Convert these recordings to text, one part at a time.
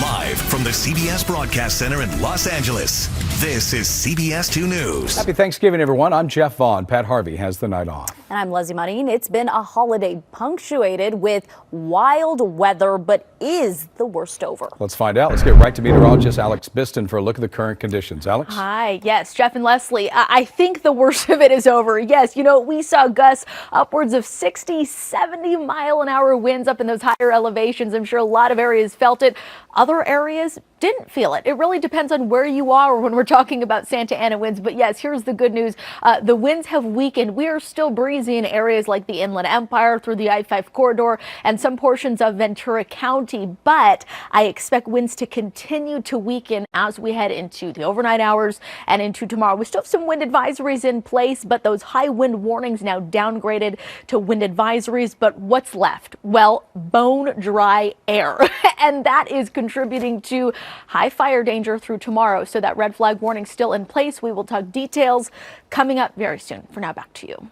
Live from the CBS Broadcast Center in Los Angeles, this is CBS2 News. Happy Thanksgiving, everyone. I'm Jeff Vaughn. Pat Harvey has the night off. And I'm Leslie Marin. It's been a holiday punctuated with wild weather, but is the worst over? Let's find out. Let's get right to meteorologist Alex Biston for a look at the current conditions. Alex? Hi. Yes, Jeff and Leslie, I think the worst of it is over. Yes, you know, we saw gusts upwards of 60, 70 mile an hour winds up in those higher elevations. I'm sure a lot of areas felt it. Other areas didn't feel it. It really depends on where you are when we're talking about Santa Ana winds. But yes, here's the good news. The winds have weakened. We are still breezy in areas like the Inland Empire through the I-5 corridor and some portions of Ventura County. But I expect winds to continue to weaken as we head into the overnight hours and into tomorrow. We still have some wind advisories in place, but those high wind warnings now downgraded to wind advisories. But what's left? Well, bone dry air. And that is contributing to high fire danger through tomorrow. So that red flag warning still in place. We will talk details coming up very soon. For now, back to you.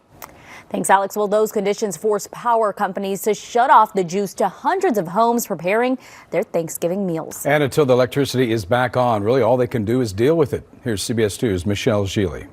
Thanks, Alex. Well, those conditions force power companies to shut off the juice to hundreds of homes preparing their Thanksgiving meals. And until the electricity is back on, really all they can do is deal with it. Here's CBS 2's Michelle Gili.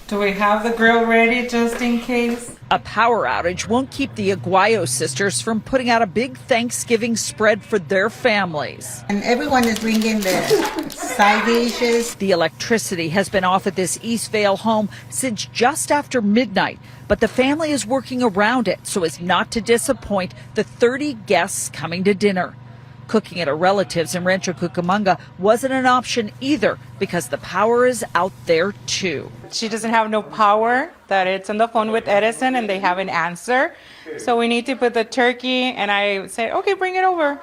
Do we have the grill ready just in case? A power outage won't keep the Aguayo sisters from putting out a big Thanksgiving spread for their families. And everyone is bringing the side dishes. The electricity has been off at this Eastvale home since just after midnight, but the family is working around it so as not to disappoint the 30 guests coming to dinner. Cooking at a relative's in Rancho Cucamonga wasn't an option either because the power is out there too. She doesn't have no power, that it's on the phone with Edison and they haven't answered. So we need to put the turkey, and I said, okay, bring it over.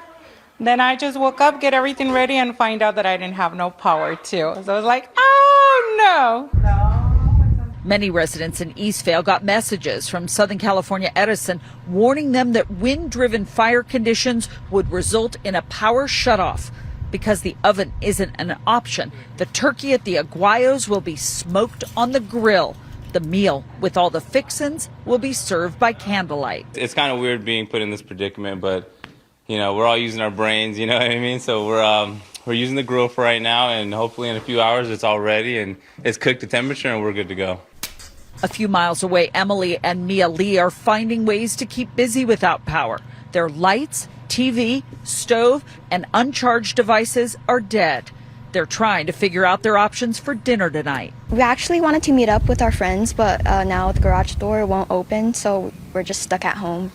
Then I just woke up, get everything ready, and find out that I didn't have no power too. So I was like, oh no. Many residents in Eastvale got messages from Southern California Edison warning them that wind-driven fire conditions would result in a power shutoff. Because the oven isn't an option, the turkey at the Aguayos will be smoked on the grill. The meal with all the fixins will be served by candlelight. It's kind of weird being put in this predicament, but you know, we're all using our brains, you know what I mean? So we're using the grill for right now, and hopefully in a few hours it's all ready and it's cooked to temperature and we're good to go. A few miles away, Emily and Mia Lee are finding ways to keep busy without power. Their lights, TV, stove, and uncharged devices are dead. They're trying to figure out their options for dinner tonight. We actually wanted to meet up with our friends, but now the garage door won't open, so we're just stuck at home.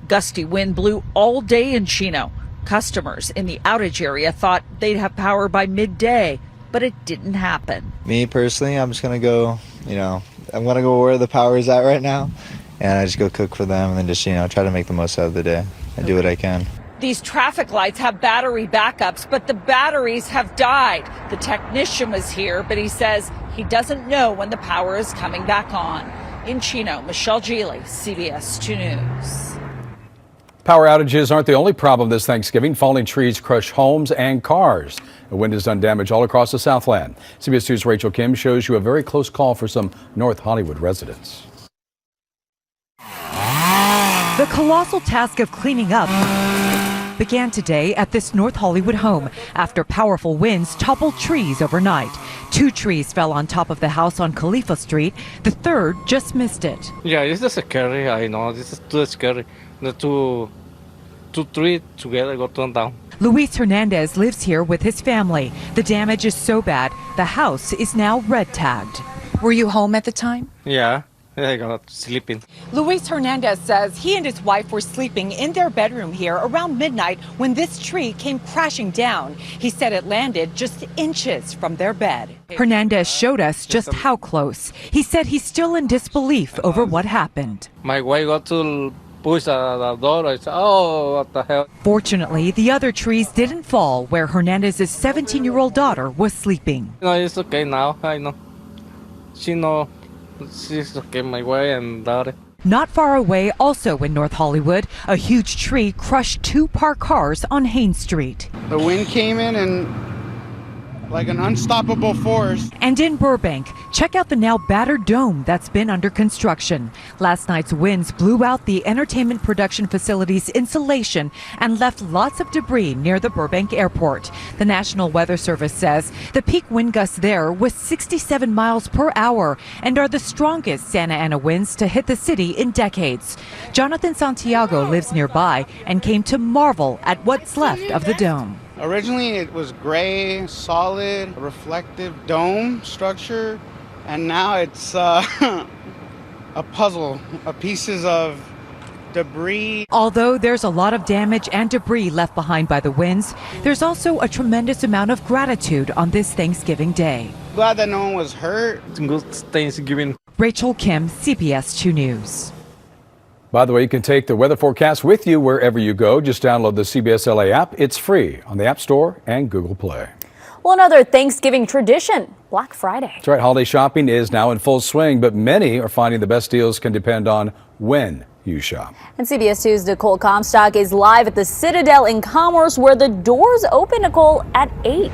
Gusty wind blew all day in Chino. Customers in the outage area thought they'd have power by midday, but it didn't happen. Me personally, I'm just gonna go, I'm gonna go where the power is at right now, and I just go cook for them and then just, try to make the most out of the day. I do what I can. These traffic lights have battery backups, but the batteries have died. The technician was here, but he says he doesn't know when the power is coming back on. In Chino, Michelle Gili, CBS 2 News. Power outages aren't the only problem this Thanksgiving. Falling trees crush homes and cars. The wind has done damage all across the Southland. CBS 2's Rachel Kim shows you a very close call for some North Hollywood residents. The colossal task of cleaning up began today at this North Hollywood home after powerful winds toppled trees overnight. 2 trees fell on top of the house on Khalifa Street. The third just missed it. Yeah, this is scary. I know this is too scary. The two trees together got torn down. Luis Hernandez lives here with his family. The damage is so bad, the house is now red tagged. Were you home at the time? Yeah, I got sleeping. Luis Hernandez says he and his wife were sleeping in their bedroom here around midnight when this tree came crashing down. He said it landed just inches from their bed. Hernandez showed us just how close. He said he's still in disbelief over what happened. My wife got to push the door. I said, oh, what the hell? Fortunately, the other trees didn't fall where Hernandez's 17-year-old daughter was sleeping. It's okay now. I know. She's okay, my wife and daughter. Not far away, also in North Hollywood, a huge tree crushed 2 parked cars on Haines Street. The wind came in and like an unstoppable force. And in Burbank, check out the now battered dome that's been under construction. Last night's winds blew out the entertainment production facility's insulation and left lots of debris near the Burbank airport. The National Weather Service says the peak wind gusts there was 67 miles per hour and are the strongest Santa Ana winds to hit the city in decades. Jonathan Santiago lives nearby and came to marvel at what's left of the dome. Originally it was gray, solid, reflective dome structure, and now it's a puzzle of pieces of debris. Although there's a lot of damage and debris left behind by the winds, there's also a tremendous amount of gratitude on this Thanksgiving Day. Glad that no one was hurt. Good Thanksgiving. Rachel Kim, CBS 2 News. By the way, you can take the weather forecast with you wherever you go. Just download the CBS LA app. It's free on the App Store and Google Play. Well, another Thanksgiving tradition, Black Friday. That's right. Holiday shopping is now in full swing, but many are finding the best deals can depend on when you shop. And CBS 2's Nicole Comstock is live at the Citadel in Commerce, where the doors open, Nicole, at 8.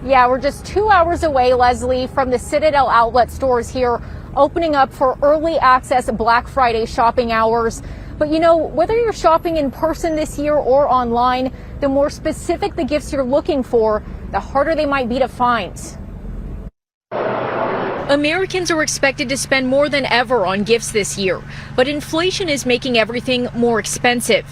Yeah, we're just 2 hours away, Leslie, from the Citadel outlet stores here, opening up for early access Black Friday shopping hours. But you know, whether you're shopping in person this year or online, the more specific the gifts you're looking for, the harder they might be to find. Americans are expected to spend more than ever on gifts this year, but inflation is making everything more expensive.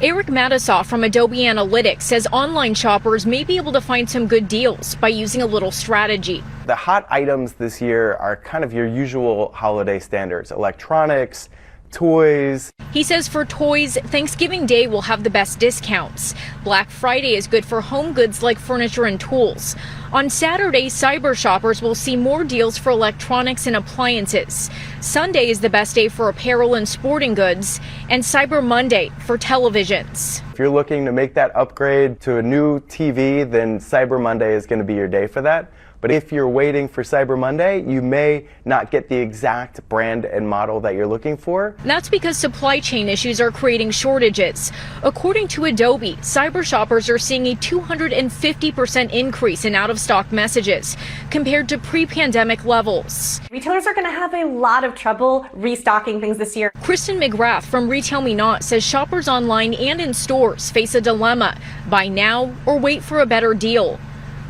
Eric Matisoff from Adobe Analytics says online shoppers may be able to find some good deals by using a little strategy. The hot items this year are kind of your usual holiday standards: electronics, toys. He says for toys, Thanksgiving Day will have the best discounts. Black Friday is good for home goods like furniture and tools. On Saturday, cyber shoppers will see more deals for electronics and appliances. Sunday is the best day for apparel and sporting goods, and Cyber Monday for televisions. If you're looking to make that upgrade to a new TV, then Cyber Monday is going to be your day for that. But if you're waiting for Cyber Monday, you may not get the exact brand and model that you're looking for. That's because supply chain issues are creating shortages. According to Adobe, cyber shoppers are seeing a 250% increase in out-of-stock messages compared to pre-pandemic levels. Retailers are going to have a lot of trouble restocking things this year. Kristen McGrath from Retail Me Not says shoppers online and in stores face a dilemma: buy now or wait for a better deal.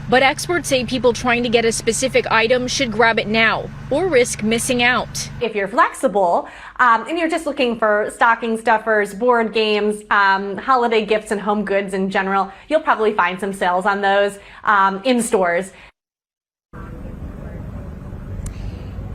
But experts say people trying to get a specific item should grab it now or risk missing out. If you're flexible and you're just looking for stocking stuffers, board games, holiday gifts and home goods in general, you'll probably find some sales on those in stores.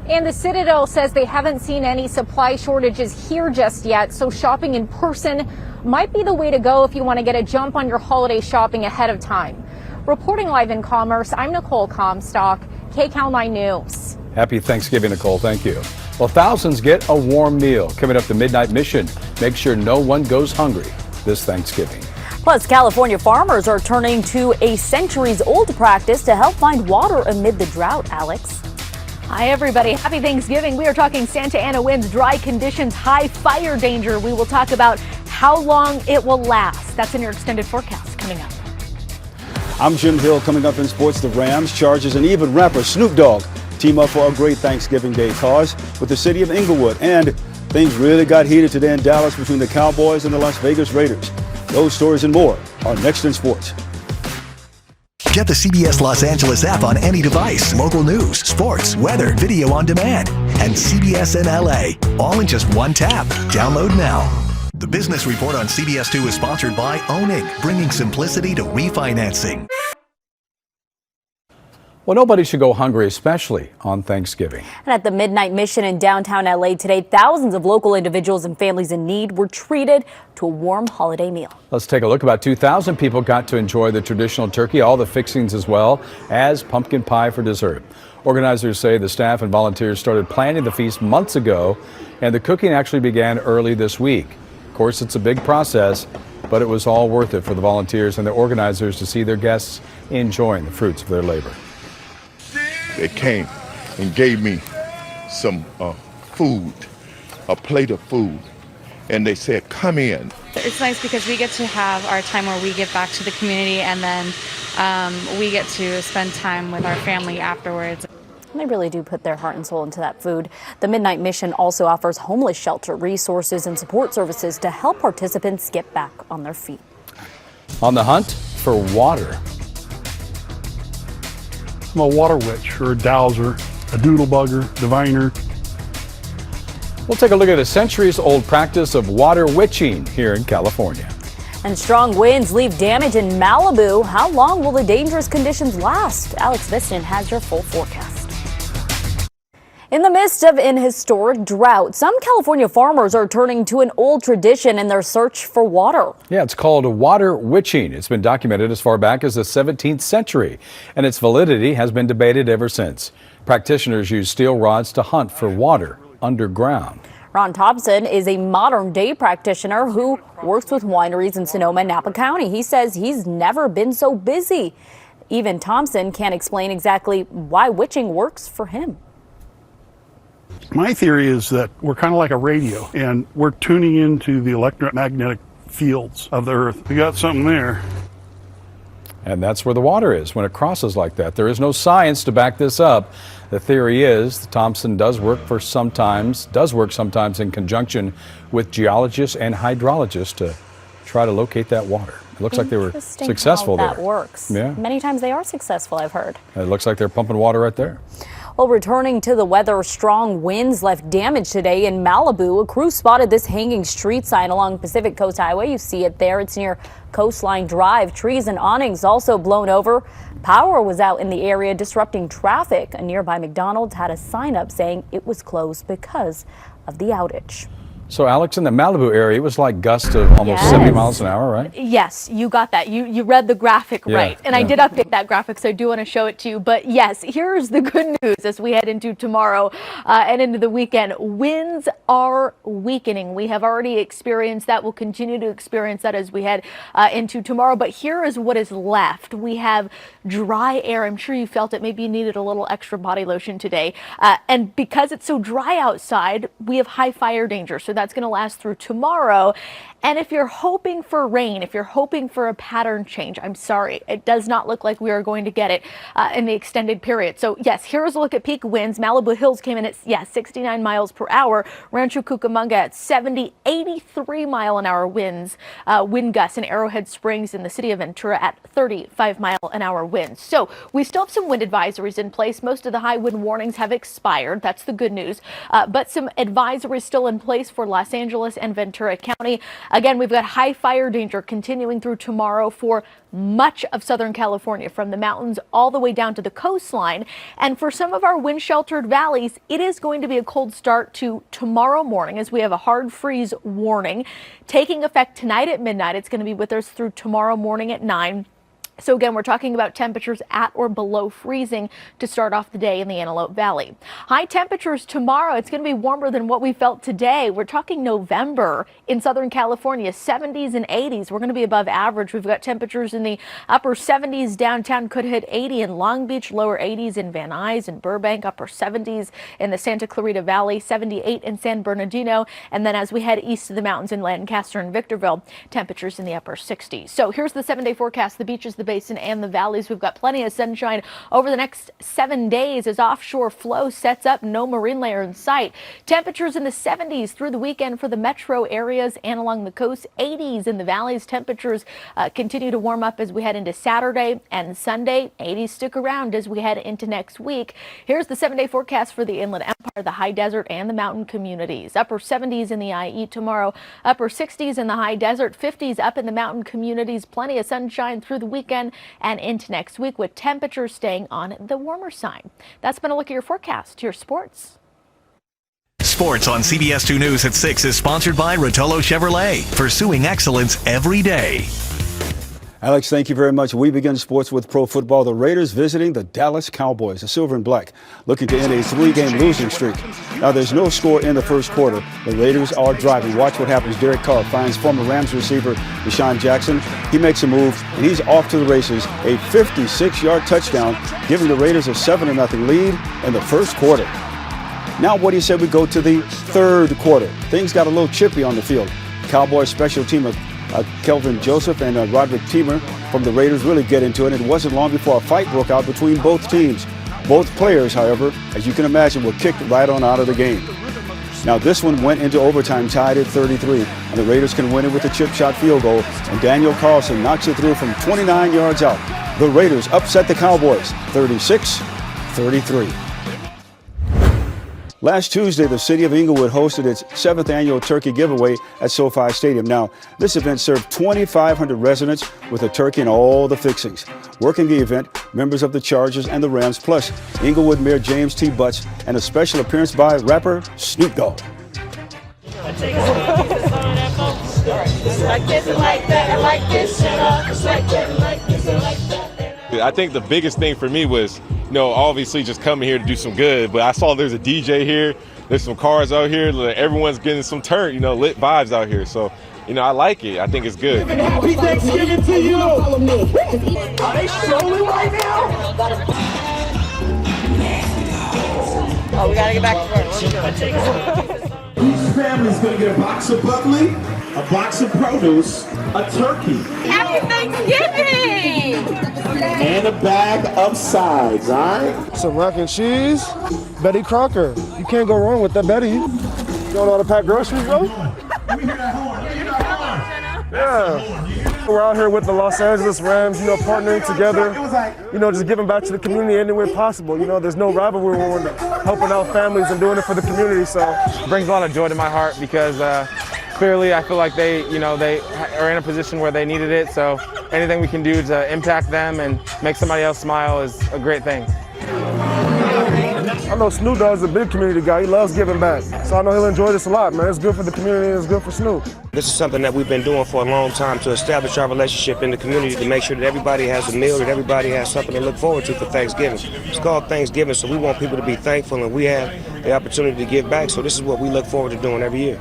And the Citadel says they haven't seen any supply shortages here just yet, so shopping in person might be the way to go if you want to get a jump on your holiday shopping ahead of time. Reporting live in Commerce, I'm Nicole Comstock, KCAL 9 News. Happy Thanksgiving, Nicole. Thank you. Well, thousands get a warm meal. Coming up, the Midnight Mission. Make sure no one goes hungry this Thanksgiving. Plus, California farmers are turning to a centuries-old practice to help find water amid the drought. Alex. Hi, everybody. Happy Thanksgiving. We are talking Santa Ana winds, dry conditions, high fire danger. We will talk about how long it will last. That's in your extended forecast coming up. I'm Jim Hill. Coming up in sports, the Rams, Chargers, and even rapper Snoop Dogg team up for a great Thanksgiving Day cause with the city of Inglewood. And things really got heated today in Dallas between the Cowboys and the Las Vegas Raiders. Those stories and more are next in sports. Get the CBS Los Angeles app on any device. Local news, sports, weather, video on demand, and CBS in LA, all in just one tap. Download now. The Business Report on CBS2 is sponsored by Owning, bringing simplicity to refinancing. Well, nobody should go hungry, especially on Thanksgiving. And at the Midnight Mission in downtown LA today, thousands of local individuals and families in need were treated to a warm holiday meal. Let's take a look. About 2,000 people got to enjoy the traditional turkey, all the fixings as well as pumpkin pie for dessert. Organizers say the staff and volunteers started planning the feast months ago, and the cooking actually began early this week. Of course, it's a big process, but it was all worth it for the volunteers and the organizers to see their guests enjoying the fruits of their labor. They came and gave me some food, a plate of food, and they said, come in. It's nice because we get to have our time where we give back to the community, and then we get to spend time with our family afterwards. They really do put their heart and soul into that food. The Midnight Mission also offers homeless shelter resources and support services to help participants get back on their feet. On the hunt for water. I'm a water witch or a dowser, a doodle bugger, diviner. We'll take a look at a centuries-old practice of water witching here in California. And strong winds leave damage in Malibu. How long will the dangerous conditions last? Alex Viston has your full forecast. In the midst of an historic drought, some California farmers are turning to an old tradition in their search for water. Yeah, it's called water witching. It's been documented as far back as the 17th century, and its validity has been debated ever since. Practitioners use steel rods to hunt for water underground. Ron Thompson is a modern-day practitioner who works with wineries in Sonoma and Napa County. He says he's never been so busy. Even Thompson can't explain exactly why witching works for him. My theory is that we're kind of like a radio, and we're tuning into the electromagnetic fields of the earth. We got something there. And that's where the water is when it crosses like that. There is no science to back this up. The theory is that Thompson does work sometimes in conjunction with geologists and hydrologists to try to locate that water. It looks like they were successful there. That works. Yeah. Many times they are successful, I've heard. It looks like they're pumping water right there. Well, returning to the weather, strong winds left damage today in Malibu. A crew spotted this hanging street sign along Pacific Coast Highway. You see it there. It's near Coastline Drive. Trees and awnings also blown over. Power was out in the area, disrupting traffic. A nearby McDonald's had a sign up saying it was closed because of the outage. So, Alex, in the Malibu area, it was like gusts of almost 70 miles an hour, right? Yes, you got that. You read the graphic right. And I did update that graphic, so I do want to show it to you. But yes, here's the good news as we head into tomorrow and into the weekend. Winds are weakening. We have already experienced that. We'll continue to experience that as we head into tomorrow. But here is what is left. We have dry air. I'm sure you felt it. Maybe you needed a little extra body lotion today. And because it's so dry outside, we have high fire danger. So that's going to last through tomorrow. And if you're hoping for rain, if you're hoping for a pattern change, I'm sorry, it does not look like we are going to get it in the extended period. So yes, here's a look at peak winds. Malibu Hills came in at 69 miles per hour. Rancho Cucamonga at 70, 83 mile an hour winds, wind gusts in Arrowhead Springs in the city of Ventura at 35 mile an hour winds. So we still have some wind advisories in place. Most of the high wind warnings have expired. That's the good news. But some advisories still in place for Los Angeles and Ventura County. Again, we've got high fire danger continuing through tomorrow for much of Southern California, from the mountains all the way down to the coastline. And for some of our wind-sheltered valleys, it is going to be a cold start to tomorrow morning as we have a hard freeze warning taking effect tonight at midnight. It's going to be with us through tomorrow morning at 9. So again, we're talking about temperatures at or below freezing to start off the day in the Antelope Valley. High temperatures tomorrow. It's going to be warmer than what we felt today. We're talking November in Southern California, 70s and 80s. We're going to be above average. We've got temperatures in the upper 70s. Downtown could hit 80 in Long Beach, lower 80s in Van Nuys and Burbank, upper 70s in the Santa Clarita Valley, 78 in San Bernardino. And then as we head east of the mountains in Lancaster and Victorville, temperatures in the upper 60s. So here's the 7-day forecast. The beaches, the basin and the valleys. We've got plenty of sunshine over the next 7 days as offshore flow sets up. No marine layer in sight. Temperatures in the 70s through the weekend for the metro areas and along the coast. 80s in the valleys. Temperatures continue to warm up as we head into Saturday and Sunday. 80s stick around as we head into next week. Here's the 7-day forecast for the Inland Empire, the high desert and the mountain communities. Upper 70s in the IE tomorrow. Upper 60s in the high desert. 50s up in the mountain communities. Plenty of sunshine through the weekend and into next week, with temperatures staying on the warmer side. That's been a look at your forecast. Your sports. Sports on CBS2 News at 6 is sponsored by Rotolo Chevrolet, pursuing excellence every day. Alex, thank you very much. We begin sports with pro football. The Raiders visiting the Dallas Cowboys, the silver and black, looking to end a 3-game losing streak. Now, there's no score in the first quarter. The Raiders are driving. Watch what happens. Derek Carr finds former Rams receiver Deshaun Jackson. He makes a move, and he's off to the races. A 56-yard touchdown, giving the Raiders a 7-0 lead in the first quarter. Now, what do you say we go to the third quarter? Things got a little chippy on the field. Cowboys special teamer Kelvin Joseph and Roderick Teamer from the Raiders really get into it. It wasn't long before a fight broke out between both teams. Both players, however, as you can imagine, were kicked right on out of the game. Now this one went into overtime tied at 33, and the Raiders can win it with a chip shot field goal, and Daniel Carlson knocks it through from 29 yards out. The Raiders upset the Cowboys 36-33. Last Tuesday, the city of Inglewood hosted its 7th annual turkey giveaway at SoFi Stadium. Now, this event served 2,500 residents with a turkey and all the fixings. Working the event, members of the Chargers and the Rams, plus Inglewood Mayor James T. Butts, and a special appearance by rapper Snoop Dogg. I think the biggest thing for me was, obviously just coming here to do some good, but I saw there's a DJ here, there's some cars out here, everyone's getting some lit vibes out here. So, I like it. I think it's good. Happy Thanksgiving to you. Are they strolling right now? Oh, we gotta get back to work. Each family's gonna get a box of buckwheat, a box of produce, a turkey. Happy Thanksgiving! And a bag of sides, all right? Some mac and cheese, Betty Crocker. You can't go wrong with that Betty. You don't know how to pack groceries, bro? Yeah. We're out here with the Los Angeles Rams, partnering together, just giving back to the community any way possible. There's no rivalry when we're helping out families and doing it for the community, so. It brings a lot of joy to my heart because clearly I feel like they are in a position where they needed it, so anything we can do to impact them and make somebody else smile is a great thing. I know Snoop Dogg's a big community guy. He loves giving back. So I know he'll enjoy this a lot, man. It's good for the community and it's good for Snoop. This is something that we've been doing for a long time to establish our relationship in the community, to make sure that everybody has a meal, that everybody has something to look forward to for Thanksgiving. It's called Thanksgiving, so we want people to be thankful, and we have the opportunity to give back. So this is what we look forward to doing every year.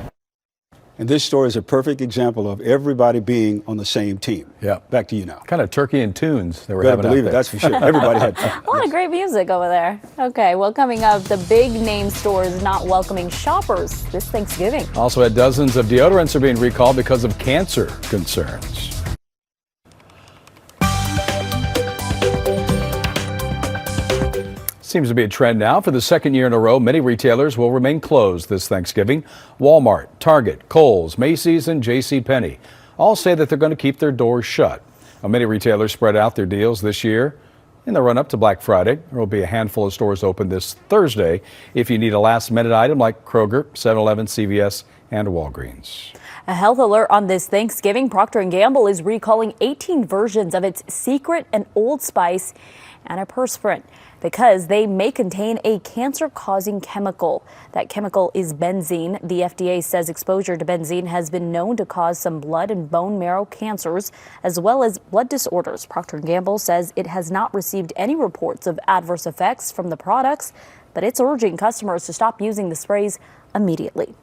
And this story is a perfect example of everybody being on the same team. Yeah. Back to you now. Kind of turkey and tunes they were Better having out believe there. it, that's for sure. Everybody had fun. A lot of great music over there. Okay, well, coming up, the big name stores not welcoming shoppers this Thanksgiving. Also, dozens of deodorants are being recalled because of cancer concerns. Seems to be a trend now. For the second year in a row, many retailers will remain closed this Thanksgiving. Walmart, Target, Kohl's, Macy's, and JCPenney all say that they're going to keep their doors shut. Now, many retailers spread out their deals this year in the run-up to Black Friday. There will be a handful of stores open this Thursday if you need a last-minute item like Kroger, 7-Eleven, CVS, and Walgreens. A health alert on this Thanksgiving. Procter & Gamble is recalling 18 versions of its Secret and Old Spice antiperspirant because they may contain a cancer-causing chemical. That chemical is benzene. The FDA says exposure to benzene has been known to cause some blood and bone marrow cancers, as well as blood disorders. Procter & Gamble says it has not received any reports of adverse effects from the products, but it's urging customers to stop using the sprays immediately.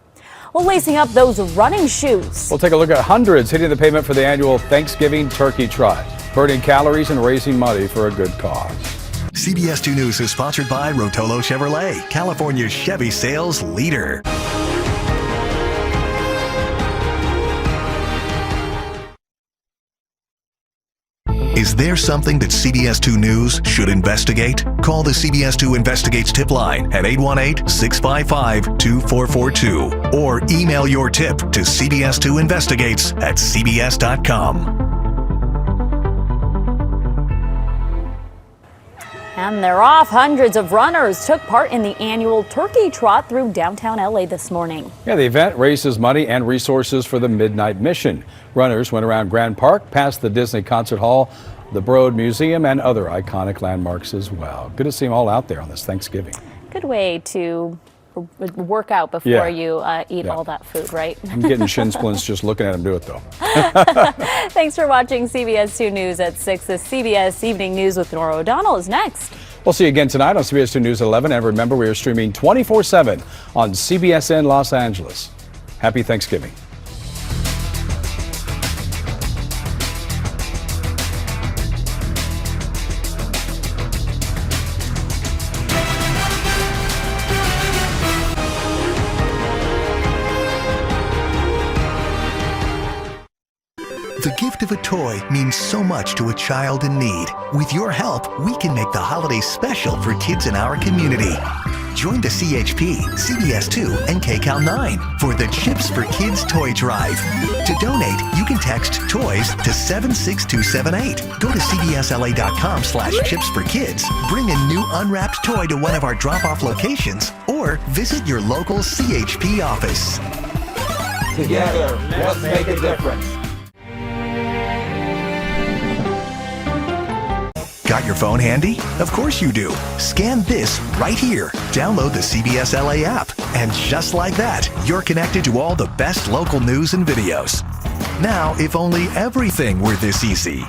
Well, lacing up those running shoes. We'll take a look at hundreds hitting the pavement for the annual Thanksgiving Turkey Trot, burning calories and raising money for a good cause. CBS2 News is sponsored by Rotolo Chevrolet, California's Chevy sales leader. Is there something that CBS2 News should investigate? Call the CBS2 Investigates tip line at 818-655-2442 or email your tip to cbs2investigates@cbs.com. And they're off. Hundreds of runners took part in the annual Turkey Trot through downtown LA this morning. Yeah, the event raises money and resources for the Midnight Mission. Runners went around Grand Park, past the Disney Concert Hall, the Broad Museum, and other iconic landmarks as well. Good to see them all out there on this Thanksgiving. Good way to work out before you eat all that food, right? I'm getting shin splints just looking at them do it, though. Thanks for watching CBS 2 News at 6. The CBS Evening News with Nora O'Donnell is next. We'll see you again tonight on CBS 2 News at 11. And remember, we are streaming 24/7 on CBSN Los Angeles. Happy Thanksgiving. The gift of a toy means so much to a child in need. With your help, we can make the holidays special for kids in our community. Join the CHP, CBS2, and KCAL 9 for the Chips for Kids Toy Drive. To donate, you can text TOYS to 76278. Go to cbsla.com/chipsforkids, bring a new unwrapped toy to one of our drop-off locations, or visit your local CHP office. Together, let's make a difference. Got your phone handy? Of course you do. Scan this right here. Download the CBS LA app. And just like that, you're connected to all the best local news and videos. Now, if only everything were this easy.